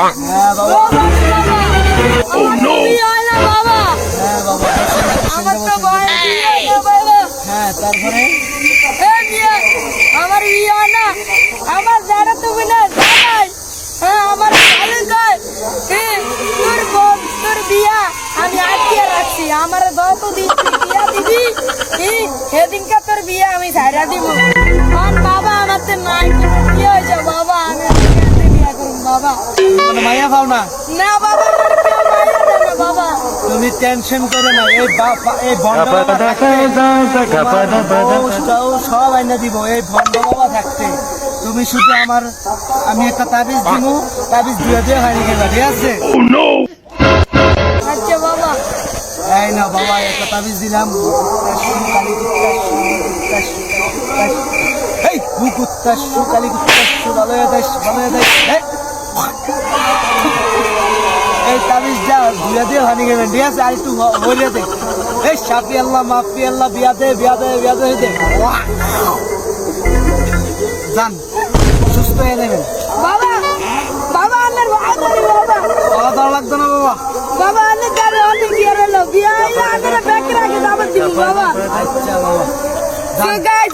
হ্যাঁ বাবা, আমার তো বিয়ে হয় না বাবা, হ্যাঁ বাবা, আমার তো বয়স বিয়ে হয় না বাবা। হ্যাঁ তারপরে বিয়ে আমার বিয়ে হয় না, আমার যারা তুমি না জানাই, হ্যাঁ আমার ভালো কয় তোর বোন তোর বিয়া আমি আটকে রাখছি, আমার যতদিন তুই বিয়া দিবি সেদিনকে তোর বিয়ে আমি ছাইড়া দিব। কারণ বাবা আমার তো নাই কোনো বিয়ে হয়েছে বাবা, আমি বিয়া করুন বাবা। কোনো মাইয়া পাও না? না বাবা, আমার কেউ মাইয়া দেয় না বাবা। তুমি টেনশন করো না, এই ভণ্ড বাবা থাকতে তোমার বউটাও সব আইনা দিব। এই ভণ্ড বাবা থাকতে তুমি শুধু আমি একটা তাবিজ দিব, তাবিজ দিয়ে হয়নি কেবা, ঠিক আছে? আচ্ছা বাবা, এই না বাবা, একটা তাবিজ দিলাম। এই কুকুত্তাশু কালী কুত্তাশু ভালো হয়ে দেশ, ভালো হয়ে দেশ। এই তাবিজটা দিয়ে হয়নি কেবেন, ঠিক আছে? আর একটু হইলে দেখ। এই সাপি আল্লাহ মাফি আল্লাহ, বিয়াদে বিয়াদে বিয়াদে হয়ে দেখ। যান, সুস্থ হয়ে নেবেন বাবা, বাবা আন্নার ভাই ধরি বাবা, বাবা। দর লাগতো না বাবা। বাবা আন্নার গাড়ি অনেক বিয়ে হলো, বিয়ে হইলে আন্নারা ব্যাগ রাখে যাবার দিব বাবা। আচ্ছা বাবা। So guys,